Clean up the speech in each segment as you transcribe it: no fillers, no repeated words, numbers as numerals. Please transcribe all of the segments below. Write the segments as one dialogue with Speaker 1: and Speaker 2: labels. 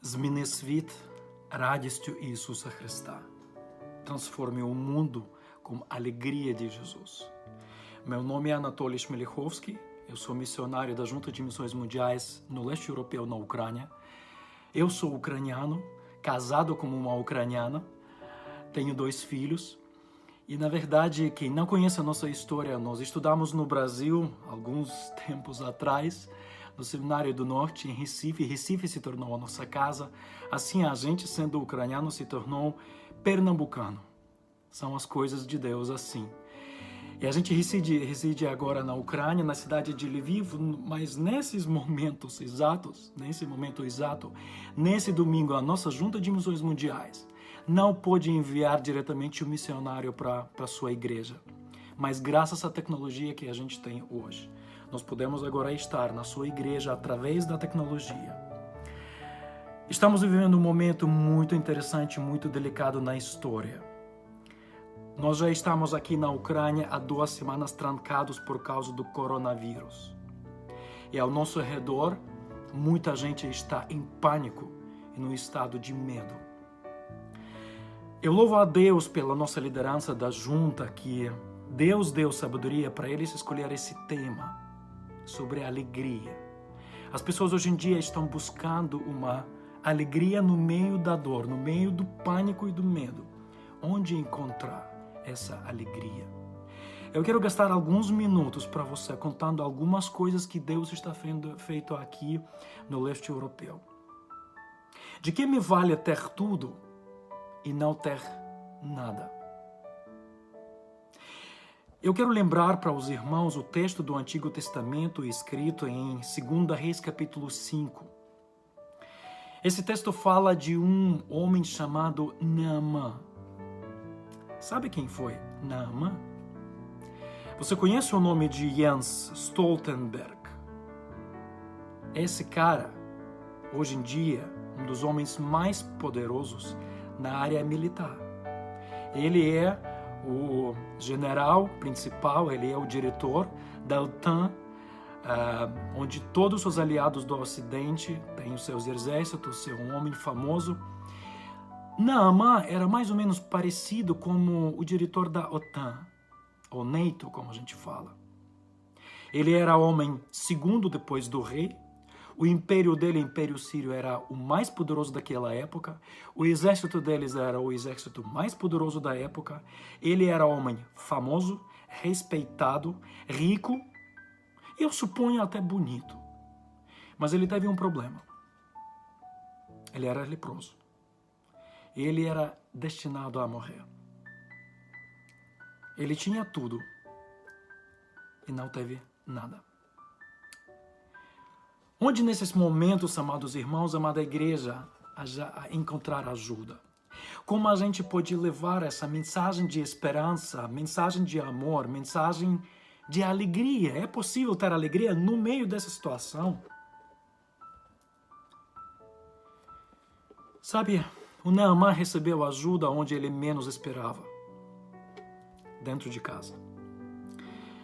Speaker 1: Зміни світ радістю Ісуса Христа. Transforme o mundo com a alegria de Jesus. Meu nome é Anatoly Shmelihovsky, eu sou missionário da Junta de Missões Mundiais no leste europeu, na Ucrânia. Eu sou ucraniano, casado com uma ucraniana, tenho 2 filhos. E, na verdade, quem não conhece a nossa história, nós estudamos no Brasil, alguns tempos atrás, no Seminário do Norte, em Recife. Recife se tornou a nossa casa. Assim, a gente, sendo ucraniano, se tornou pernambucano. São as coisas de Deus assim. E a gente reside agora na Ucrânia, na cidade de Lviv, mas nesse momento exato, nesse domingo, a nossa Junta de Missões Mundiais não pôde enviar diretamente o missionário para a sua igreja. Mas graças à tecnologia que a gente tem hoje, nós podemos agora estar na sua igreja através da tecnologia. Estamos vivendo um momento muito interessante, muito delicado na história. Nós já estamos aqui na Ucrânia há 2 semanas trancados por causa do coronavírus. E ao nosso redor, muita gente está em pânico e no estado de medo. Eu louvo a Deus pela nossa liderança da junta, que Deus deu sabedoria para eles escolher esse tema sobre a alegria. As pessoas hoje em dia estão buscando uma alegria no meio da dor, no meio do pânico e do medo. Onde encontrar essa alegria? Eu quero gastar alguns minutos para você contando algumas coisas que Deus está feito aqui no leste europeu. De que me vale ter tudo e não ter nada? Eu quero lembrar para os irmãos o texto do Antigo Testamento escrito em 2 Reis capítulo 5. Esse texto fala de um homem chamado Naamã. Sabe quem foi Naamã? Você conhece o nome de Jens Stoltenberg? Esse cara, hoje em dia, um dos homens mais poderosos na área militar. Ele é o general principal, ele é o diretor da OTAN, onde todos os aliados do Ocidente têm os seus exércitos, seu homem famoso. Naamã era mais ou menos parecido como o diretor da OTAN, ou NATO, como a gente fala. Ele era homem segundo depois do rei. O império dele, o Império Sírio, era o mais poderoso daquela época. O exército deles era o exército mais poderoso da época. Ele era homem famoso, respeitado, rico e eu suponho até bonito. Mas ele teve um problema. Ele era leproso. Ele era destinado a morrer. Ele tinha tudo e não teve nada. Onde nesses momentos, amados irmãos, amada igreja, a encontrar ajuda? Como a gente pode levar essa mensagem de esperança, mensagem de amor, mensagem de alegria? É possível ter alegria no meio dessa situação? Sabe, o Naamã recebeu ajuda onde ele menos esperava, dentro de casa.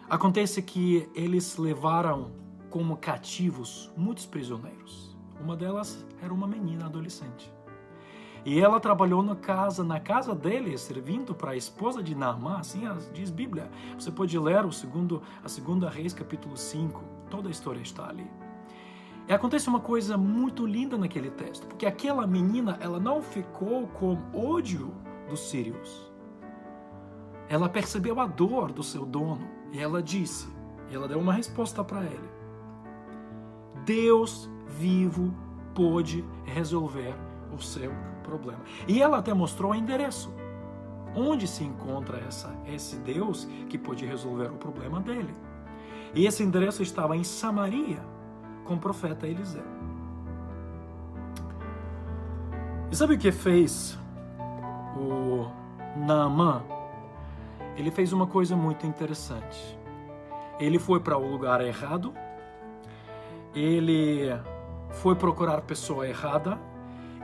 Speaker 1: Acontece que eles levaram como cativos muitos prisioneiros. Uma delas era uma menina adolescente. E ela trabalhou na casa dele, servindo para a esposa de Naamã, assim diz a Bíblia. Você pode ler a 2 Reis, capítulo 5, toda a história está ali. E acontece uma coisa muito linda naquele texto, porque aquela menina, ela não ficou com ódio dos sírios. Ela percebeu a dor do seu dono, e ela deu uma resposta para ele. Deus vivo pode resolver o seu problema. E ela até mostrou o endereço. Onde se encontra esse Deus que pode resolver o problema dele? E esse endereço estava em Samaria, com o profeta Eliseu. E sabe o que fez o Naamã? Ele fez uma coisa muito interessante. Ele foi para o lugar errado. Ele foi procurar a pessoa errada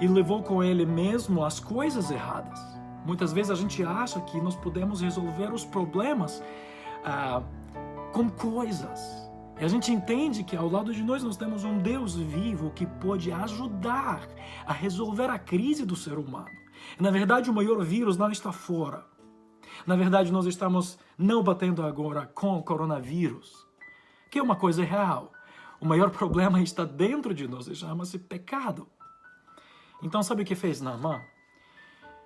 Speaker 1: e levou com ele mesmo as coisas erradas. Muitas vezes a gente acha que nós podemos resolver os problemas com coisas. E a gente entende que ao lado de nós temos um Deus vivo que pode ajudar a resolver a crise do ser humano. E, na verdade, o maior vírus não está fora. Na verdade, nós estamos não batendo agora com o coronavírus, que é uma coisa real. O maior problema está dentro de nós e chama-se pecado. Então, sabe o que fez Naamã?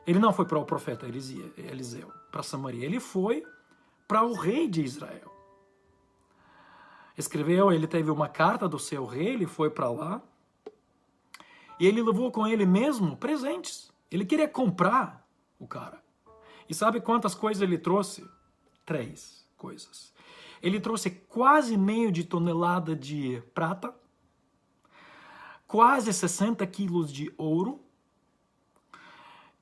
Speaker 1: Ele não foi para o profeta Eliseu, para Samaria. Ele foi para o rei de Israel. Ele teve uma carta do seu rei, ele foi para lá. E ele levou com ele mesmo presentes. Ele queria comprar o cara. E sabe quantas coisas ele trouxe? 3 coisas. Ele trouxe quase meio de tonelada de prata, quase 60 quilos de ouro,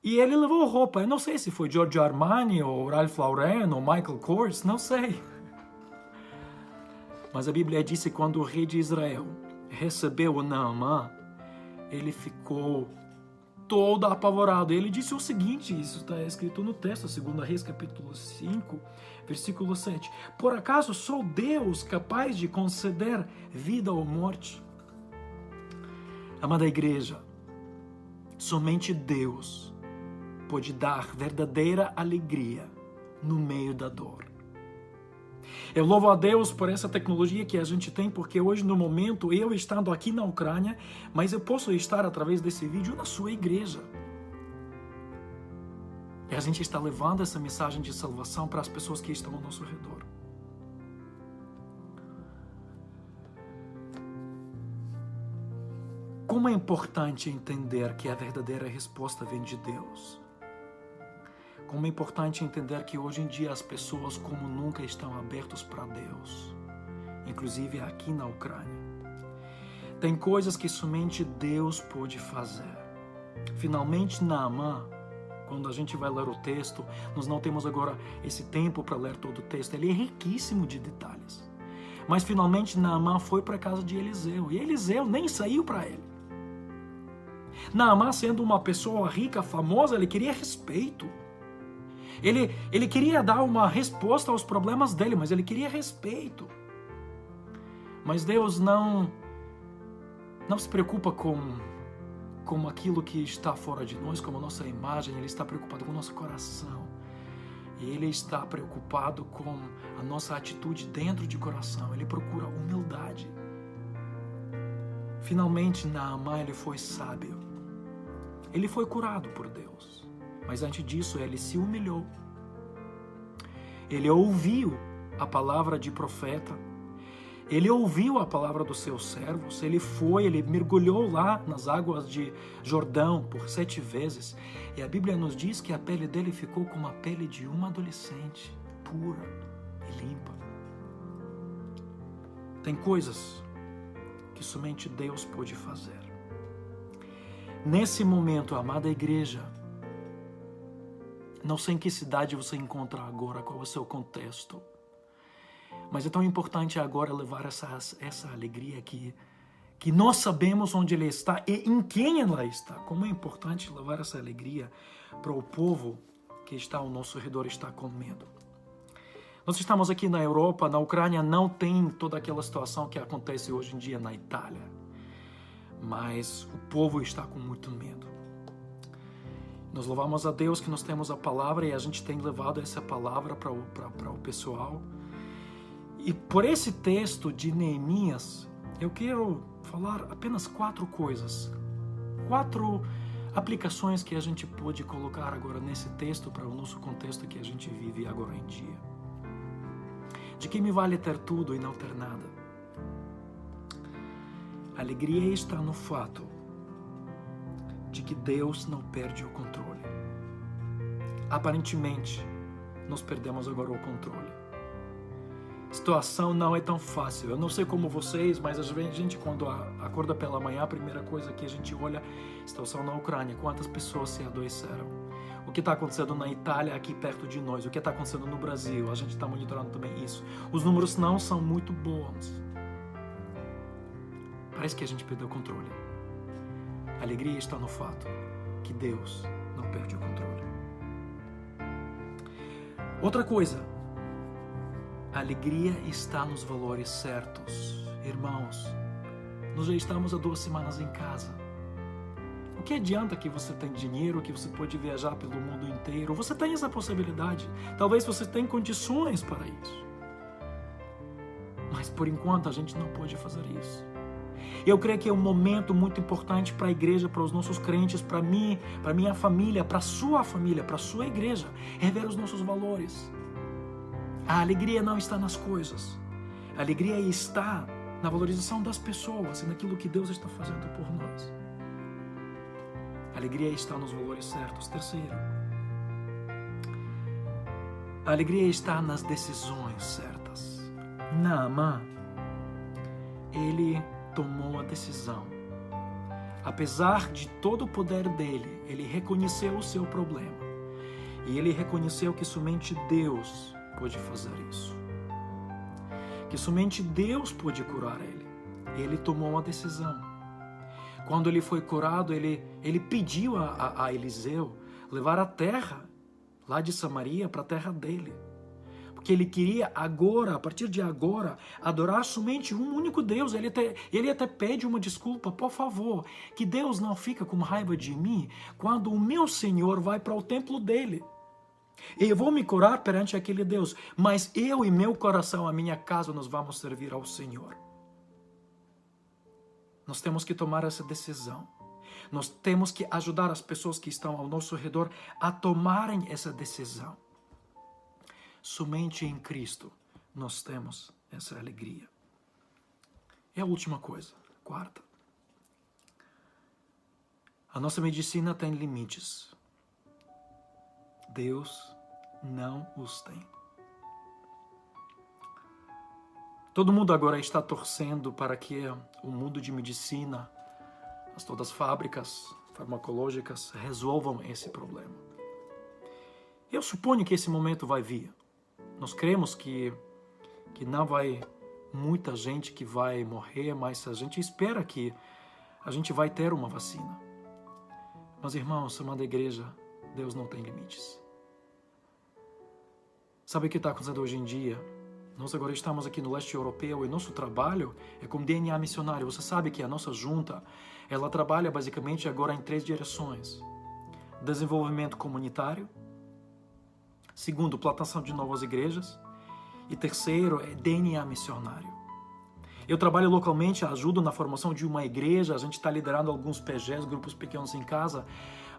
Speaker 1: e ele levou roupa. Eu não sei se foi Giorgio Armani, ou Ralph Lauren, ou Michael Kors, não sei. Mas a Bíblia diz que quando o rei de Israel recebeu o Naamã, ele ficou todo apavorado. Ele disse o seguinte, isso está escrito no texto, 2 Reis capítulo 5, versículo 7. Por acaso sou Deus capaz de conceder vida ou morte? Amada igreja, somente Deus pode dar verdadeira alegria no meio da dor. Eu louvo a Deus por essa tecnologia que a gente tem, porque hoje, no momento, eu estando aqui na Ucrânia, mas eu posso estar através desse vídeo na sua igreja. E a gente está levando essa mensagem de salvação para as pessoas que estão ao nosso redor. Como é importante entender que a verdadeira resposta vem de Deus. Como é importante entender que hoje em dia as pessoas como nunca estão abertas para Deus, inclusive aqui na Ucrânia. Tem coisas que somente Deus pode fazer. Finalmente, Naamã, quando a gente vai ler o texto, nós não temos agora esse tempo para ler todo o texto, ele é riquíssimo de detalhes. Mas finalmente Naamã foi para a casa de Eliseu, e Eliseu nem saiu para ele. Naamã, sendo uma pessoa rica, famosa, ele queria respeito. Ele queria dar uma resposta aos problemas dele, mas ele queria respeito. Mas Deus não se preocupa com aquilo que está fora de nós, como a nossa imagem. Ele está preocupado com o nosso coração. E Ele está preocupado com a nossa atitude dentro de coração. Ele procura humildade. Finalmente, Naamã, ele foi sábio. Ele foi curado por Deus. Mas antes disso, ele se humilhou. Ele ouviu a palavra de profeta. Ele ouviu a palavra dos seus servos. Ele mergulhou lá nas águas de Jordão por 7 vezes. E a Bíblia nos diz que a pele dele ficou como a pele de uma adolescente, pura e limpa. Tem coisas que somente Deus pode fazer. Nesse momento, amada igreja, não sei em que cidade você encontra agora, qual é o seu contexto. Mas é tão importante agora levar essa alegria que nós sabemos onde ela está e em quem ela está. Como é importante levar essa alegria para o povo que está ao nosso redor e está com medo. Nós estamos aqui na Europa, na Ucrânia não tem toda aquela situação que acontece hoje em dia na Itália. Mas o povo está com muito medo. Nós louvamos a Deus que nós temos a palavra e a gente tem levado essa palavra para o pessoal. E por esse texto de Neemias, eu quero falar apenas 4 coisas. 4 aplicações que a gente pode colocar agora nesse texto para o nosso contexto que a gente vive agora em dia. De que me vale ter tudo e não ter nada? A alegria está no fato de que Deus não perde o controle. Aparentemente, nós perdemos agora o controle. A situação não é tão fácil. Eu não sei como vocês, mas a gente quando acorda pela manhã, a primeira coisa que a gente olha é a situação na Ucrânia. Quantas pessoas se adoeceram? O que está acontecendo na Itália, aqui perto de nós? O que está acontecendo no Brasil? A gente está monitorando também isso. Os números não são muito bons. Parece que a gente perdeu o controle. A alegria está no fato que Deus não perde o controle. Outra coisa, A alegria está nos valores certos. Irmãos, nós já estamos há 2 semanas em casa. O que adianta que você tem dinheiro, que você pode viajar pelo mundo inteiro? Você tem essa possibilidade. Talvez você tenha condições para isso. Mas por enquanto a gente não pode fazer isso. Eu creio que é um momento muito importante para a igreja, para os nossos crentes, para mim, para minha família, para a sua igreja, rever os nossos valores. A alegria não está nas coisas. A alegria está na valorização das pessoas e naquilo que Deus está fazendo por nós. A alegria está nos valores certos. Terceiro, a alegria está nas decisões certas. Naamã, ele tomou a decisão. Apesar de todo o poder dele, ele reconheceu o seu problema. E ele reconheceu que somente Deus pode fazer isso. Que somente Deus pode curar ele. Ele tomou uma decisão. Quando ele foi curado, ele pediu a Eliseu levar a terra lá de Samaria para a terra dele. Porque ele queria agora, a partir de agora, adorar somente um único Deus. Ele até pede uma desculpa, por favor, que Deus não fica com raiva de mim quando o meu Senhor vai para o templo dele. Eu vou me curar perante aquele Deus, mas eu e meu coração, a minha casa, nós vamos servir ao Senhor. Nós temos que tomar essa decisão. Nós temos que ajudar as pessoas que estão ao nosso redor a tomarem essa decisão. Somente em Cristo nós temos essa alegria. E a última coisa, quarta. A nossa medicina tem limites. Deus não os tem. Todo mundo agora está torcendo para que o mundo de medicina, todas as fábricas farmacológicas resolvam esse problema. Eu suponho que esse momento vai vir. Nós cremos que não vai muita gente que vai morrer, mas a gente espera que a gente vai ter uma vacina. Mas, irmãos, amada igreja, Deus não tem limites. Sabe o que está acontecendo hoje em dia? Nós agora estamos aqui no leste europeu e nosso trabalho é com DNA missionário. Você sabe que a nossa junta, ela trabalha basicamente agora em 3 direções. Desenvolvimento comunitário. Segundo, plantação de novas igrejas. E terceiro, é DNA missionário. Eu trabalho localmente, ajudo na formação de uma igreja, a gente está liderando alguns PGs, grupos pequenos em casa,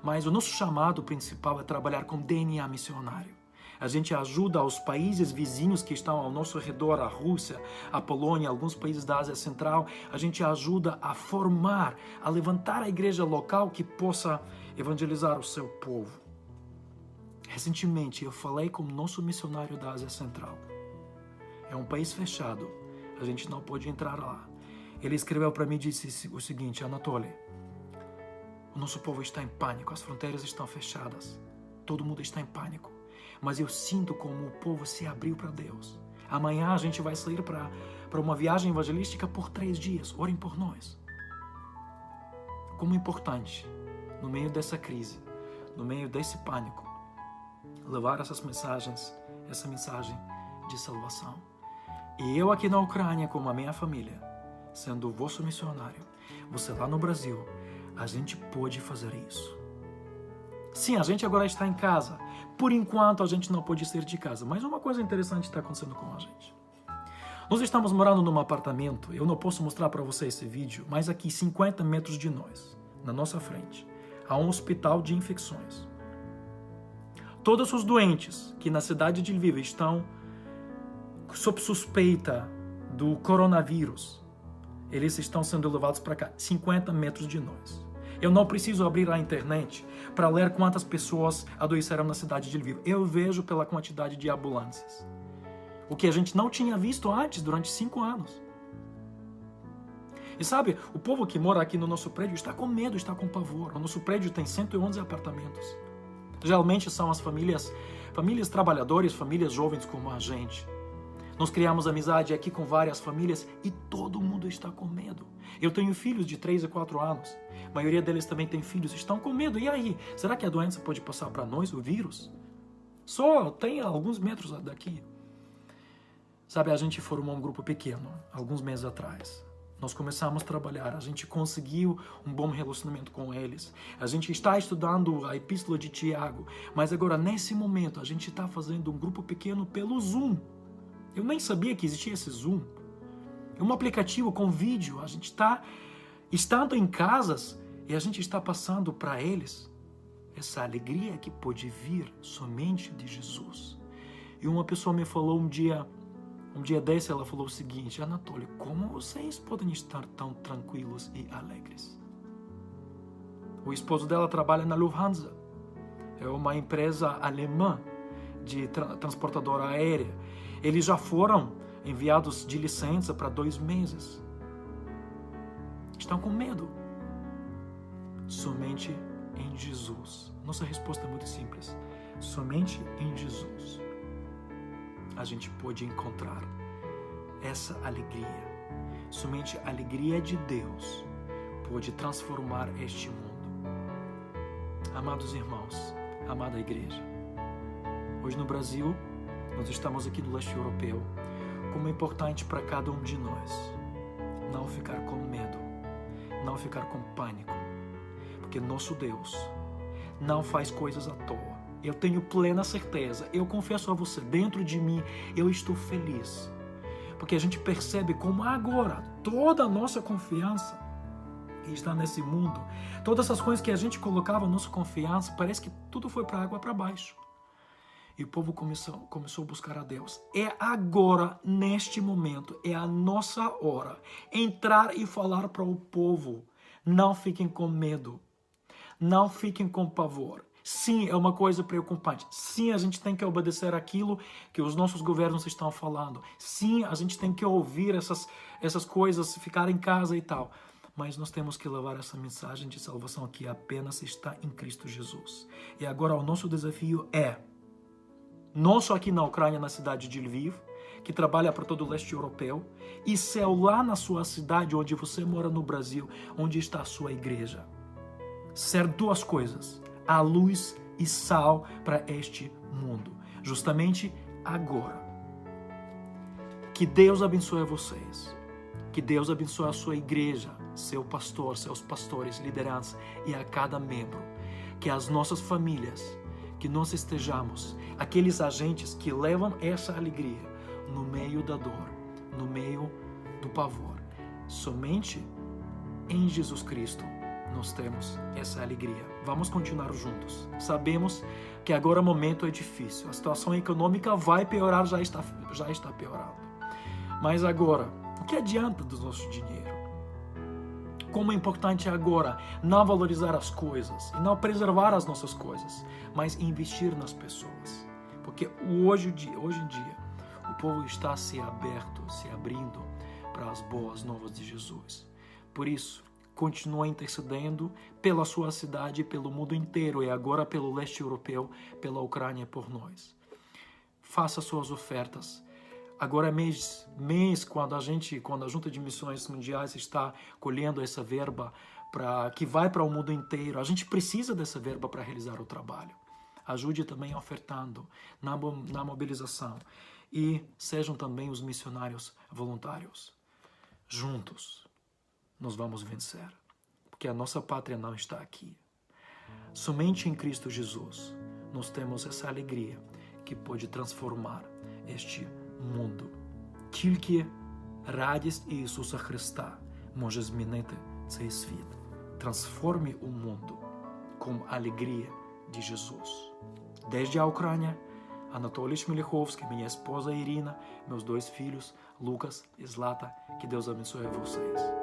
Speaker 1: mas o nosso chamado principal é trabalhar com DNA missionário. A gente ajuda os países vizinhos que estão ao nosso redor, a Rússia, a Polônia, alguns países da Ásia Central. A gente ajuda a formar, a levantar a igreja local que possa evangelizar o seu povo. Recentemente eu falei com o nosso missionário da Ásia Central. É um país fechado, a gente não pode entrar lá. Ele escreveu para mim e disse o seguinte: Anatoly, o nosso povo está em pânico, as fronteiras estão fechadas, todo mundo está em pânico. Mas eu sinto como o povo se abriu para Deus. Amanhã a gente vai sair para uma viagem evangelística por 3 dias. Orem por nós. Como é importante, no meio dessa crise, no meio desse pânico, levar essa mensagem de salvação. E eu aqui na Ucrânia, com a minha família, sendo o vosso missionário, você lá no Brasil, a gente pode fazer isso. Sim, a gente agora está em casa. Por enquanto, a gente não pode sair de casa. Mas uma coisa interessante está acontecendo com a gente. Nós estamos morando num apartamento. Eu não posso mostrar para você esse vídeo, mas aqui, 50 metros de nós, na nossa frente, há um hospital de infecções. Todos os doentes que na cidade de Lviv estão sob suspeita do coronavírus, eles estão sendo levados para cá, 50 metros de nós. Eu não preciso abrir a internet para ler quantas pessoas adoeceram na cidade de Lviv. Eu vejo pela quantidade de ambulâncias. O que a gente não tinha visto antes, durante 5 anos. E sabe, o povo que mora aqui no nosso prédio está com medo, está com pavor. O nosso prédio tem 111 apartamentos. Geralmente são as famílias trabalhadoras, famílias jovens como a gente. Nós criamos amizade aqui com várias famílias e todo mundo está com medo. Eu tenho filhos de 3 e 4 anos. A maioria deles também tem filhos, estão com medo. E aí, será que a doença pode passar para nós, o vírus? Só tem alguns metros daqui. Sabe, a gente formou um grupo pequeno, alguns meses atrás. Nós começamos a trabalhar, a gente conseguiu um bom relacionamento com eles. A gente está estudando a Epístola de Tiago, mas agora, nesse momento, a gente está fazendo um grupo pequeno pelo Zoom. Eu nem sabia que existia esse Zoom. É um aplicativo com vídeo. A gente está estando em casas e a gente está passando para eles essa alegria que pode vir somente de Jesus. E uma pessoa me falou um dia desse, ela falou o seguinte: Anatoly, como vocês podem estar tão tranquilos e alegres? O esposo dela trabalha na Lufthansa. É uma empresa alemã de transportadora aérea. Eles já foram enviados de licença para 2 meses. Estão com medo. Somente em Jesus. Nossa resposta é muito simples. Somente em Jesus a gente pode encontrar essa alegria. Somente a alegria de Deus pode transformar este mundo. Amados irmãos, amada igreja, hoje no Brasil, nós estamos aqui do leste europeu, como é importante para cada um de nós não ficar com medo, não ficar com pânico, porque nosso Deus não faz coisas à toa. Eu tenho plena certeza, eu confesso a você, dentro de mim, eu estou feliz. Porque a gente percebe como agora toda a nossa confiança que está nesse mundo, todas essas coisas que a gente colocava nossa confiança, parece que tudo foi para água para baixo. E o povo começou a buscar a Deus. É agora, neste momento, é a nossa hora. Entrar e falar para o povo: não fiquem com medo, não fiquem com pavor. Sim, é uma coisa preocupante. Sim, a gente tem que obedecer aquilo que os nossos governos estão falando. Sim, a gente tem que ouvir essas coisas, ficar em casa e tal. Mas nós temos que levar essa mensagem de salvação que apenas está em Cristo Jesus. E agora o nosso desafio é, não só aqui na Ucrânia, na cidade de Lviv, que trabalha para todo o leste europeu, e céu lá na sua cidade, onde você mora no Brasil, onde está a sua igreja. Ser 2 coisas: a luz e sal para este mundo. Justamente agora. Que Deus abençoe vocês. Que Deus abençoe a sua igreja, seu pastor, seus pastores, liderança e a cada membro. Que as nossas famílias, que nós estejamos aqueles agentes que levam essa alegria no meio da dor, no meio do pavor. Somente em Jesus Cristo nós temos essa alegria. Vamos continuar juntos. Sabemos que agora o momento é difícil. A situação econômica vai piorar, já está piorando. Mas agora, o que adianta do nosso dinheiro? Como é importante agora não valorizar as coisas e não preservar as nossas coisas, mas investir nas pessoas. Porque hoje em dia, o povo está se abrindo para as boas novas de Jesus. Por isso, continua intercedendo pela sua cidade e pelo mundo inteiro, e agora pelo leste europeu, pela Ucrânia, por nós. Faça suas ofertas. Agora é mês quando a Junta de Missões Mundiais está colhendo essa verba que vai para o mundo inteiro. A gente precisa dessa verba para realizar o trabalho. Ajude também ofertando na mobilização. E sejam também os missionários voluntários. Juntos nós vamos vencer, porque a nossa pátria não está aqui. Somente em Cristo Jesus nós temos essa alegria que pode transformar este mundo. Тільки радість Ісуса Христа може змінити цей світ. Transforme o mundo com a alegria de Jesus. Desde a Ucrânia, Anatoly Chmelihovsky, minha esposa Irina, meus 2 filhos, Lucas e Zlata, que Deus abençoe a vocês.